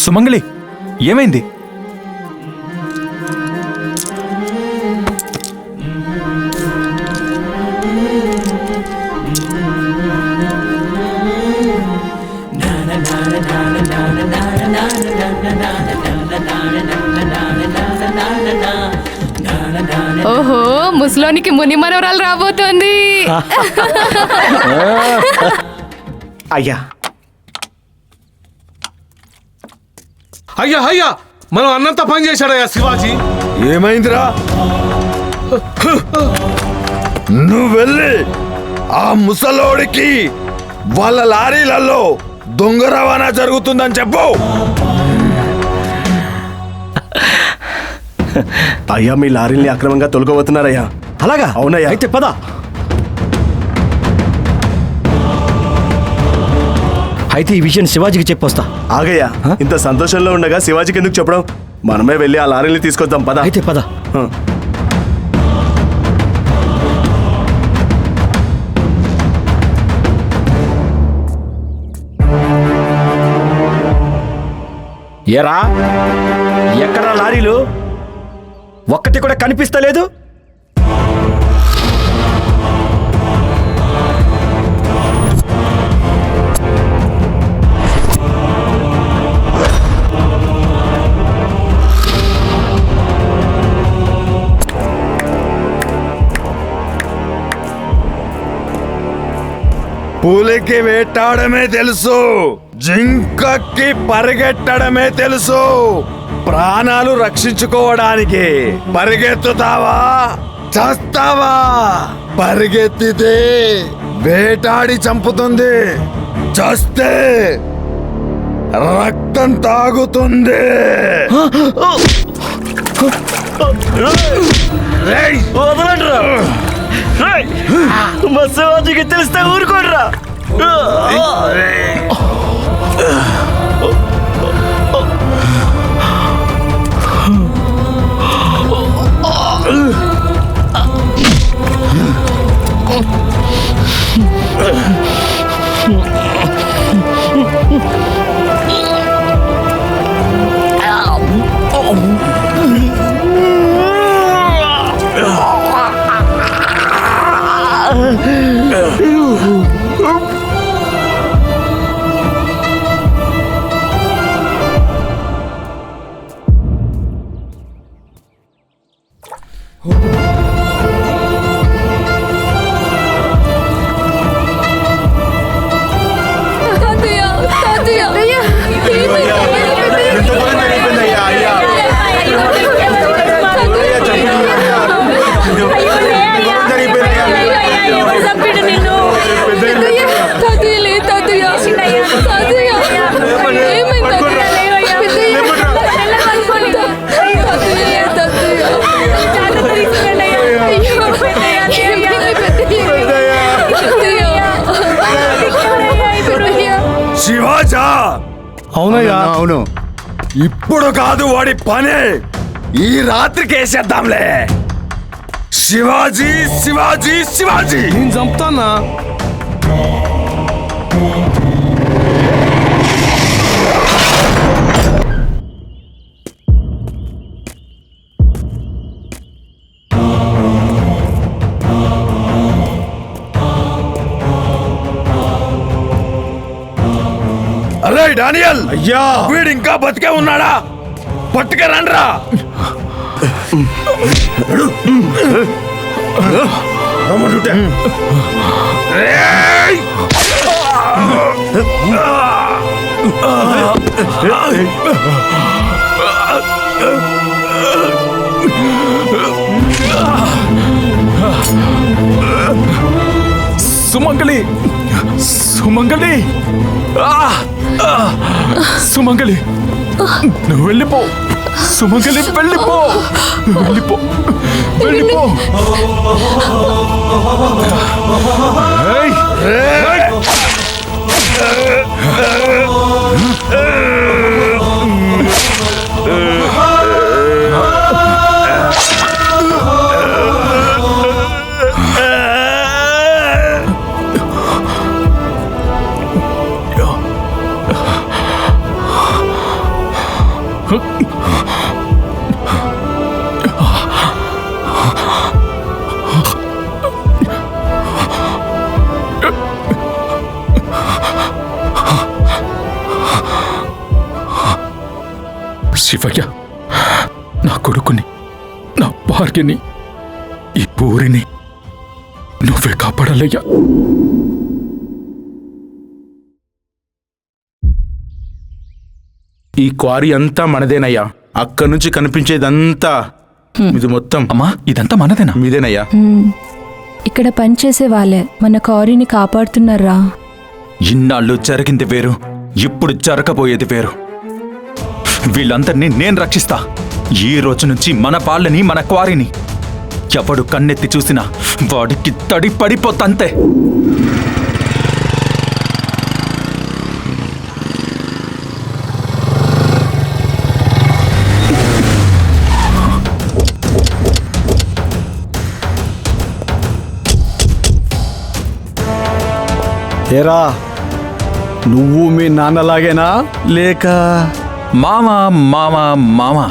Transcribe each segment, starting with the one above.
సుమంగళి, ఏమైంది? ఓహో, ముసలోనికి ముని మనవరాలు రాబోతోంది. అయ్యా అయ్యా అయ్యా, మనం అన్నంత పని చేశాడయ్యా శివాజీ. ఏమైందిరా? నువ్వు వెళ్ళి ఆ ముసలోడికి వాళ్ళ లారీలలో దొంగ రవాణా జరుగుతుందని చెప్పు. అయ్యా, మీ లారీల్ని అక్రమంగా తొలగబోతున్నారయ్యా. అలాగా? అవునయ్యా. అయితే పద. అయితే ఈ విషయం శివాజీకి చెప్పొస్తా. ఆగయ్యా, ఇంత సంతోషంలో ఉండగా శివాజీకి ఎందుకు చెప్పడం? మనమే వెళ్ళి ఆ లారీని తీసుకొద్దాం, పద. అయితే పద. ఏరా, ఎక్కడా లారీలు? ఒక్కటి కూడా కనిపిస్తలేదు. పులికి వేటాడమే తెలుసు, జింకకి పరిగెట్టడమే తెలుసు. ప్రాణాలు రక్షించుకోవడానికి పరిగెత్తుతావా, చస్తావా? పరిగెత్తితే వేటాడి చంపుతుంది, చస్తే రక్తం తాగుతుంది. మా శివాజీకి తెలిస్తే ఊరుకోడ్రా. శివాజా? అవునయ్యా. అవును. ఇప్పుడు కాదు వాడి పని, ఈ రాత్రికి వేసేద్దాంలే. శివాజీ శివాజీ శివాజీ. నేను చంపుతానా? అరే డానియల్, అయ్యా, వీడు ఇంకా బతికే ఉన్నాడా? పట్టుకరండ్రా. సుమంగళి, సుమంగళి, సుమంగళి, నువ్వు వెళ్ళిపో. సుమంగళి, వెళ్ళిపో, వెళ్ళిపో, వెళ్ళిపో. ఏయ్, ఏయ్. శివయ్య, నా కొడుకుని, నా భార్యని, ఈ ఊరిని నువ్వే కాపాడాలయ్యా. ఈ క్వారీ అంతా మనదేనయ్యా. అక్కడి నుంచి కనిపించేదంతా ఇది మొత్తం అమ్మా, ఇదంతా మనదేనా? మీదేనయ్యా. ఇక్కడ పనిచేసే వాళ్ళే మన కారీని కాపాడుతున్నారా. ఇన్నాళ్ళు జరిగింది వేరు, ఇప్పుడు జరగబోయేది వేరు. వీళ్ళందరినీ నేను రక్షిస్తా. ఈ రోజు నుంచి మన వాళ్ళని, మన క్వారీని ఎవడు కన్నెత్తి చూసినా వాడికి తడి పడిపోతంతే. ఏరా, నువ్వు మీ నాన్నలాగేనా లేక? మామా మామా మామా,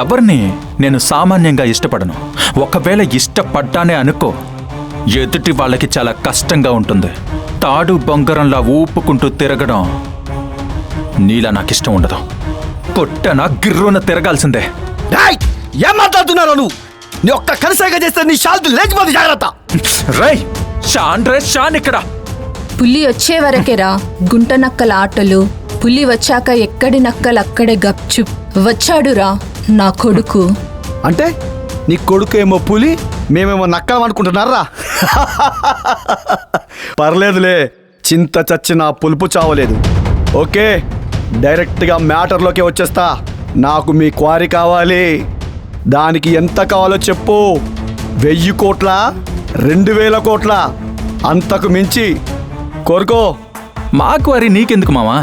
ఎవరిని నేను సామాన్యంగా ఇష్టపడను. ఒకవేళ ఇష్టపడ్డానే అనుకో, ఎదుటి వాళ్ళకి చాలా కష్టంగా ఉంటుంది. తాడు బొంగరంలా ఊపుకుంటూ తిరగడం నీలా నాకిష్టం ఉండదు. పొట్టన గిర్రున తిరగాల్సిందే. ఏం మాట్లాడుతున్నావు నువ్వు? నీ ఒక్క కనసాగా చేస్తే నీ షాల్తు లేచిపోతే జాగ్రత్త. రై షాన్ రే షాన్, ఇక్కడ పులి వచ్చే వరకేరా గుంట నక్కల ఆటలు. పులి వచ్చాక ఎక్కడి నక్కలు అక్కడే గప్చుప్. వచ్చాడురా నా కొడుకు. అంటే నీ కొడుకు ఏమో పులి, మేమేమో నక్కలం అనుకుంటున్నారా? పర్లేదులే, చింత చచ్చిన పులుపు చావలేదు. ఓకే, డైరెక్ట్గా మ్యాటర్లోకి వచ్చేస్తా. నాకు మీ క్వారీ కావాలి. దానికి ఎంత కావాలో చెప్పు. 1000 కోట్ల, 2000 కోట్ల, అంతకు మించి కోరుకో. మాకు వరి నీకెందుకు మామా?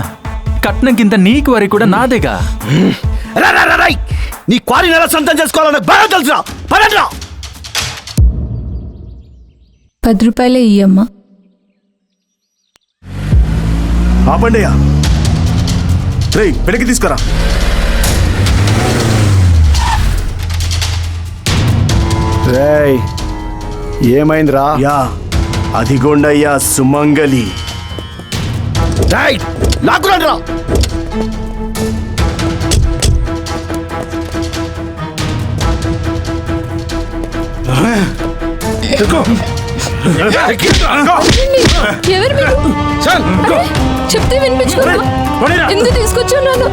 కట్నం కింద నీకు వరి కూడా నాదేగా. నీ క్వారీ ఎలా సొంతం చేసుకోవాలని బాగా తెలుసురా. పదండ్రా. 10 రూపాయలే ఇయ్యమ్మా. ఆపండియా. రేయ్, వెనక్కి తీసుకురా. రేయ్, ఏమైందిరా? యా, అదిగోండయ్యా సుమంగలి. రేయ్, లాక్కురండ్రా. ఎవరు మీరు? చెప్తే వినిపించుకోరా. ఎందుకు తీసుకొచ్చాను నన్ను?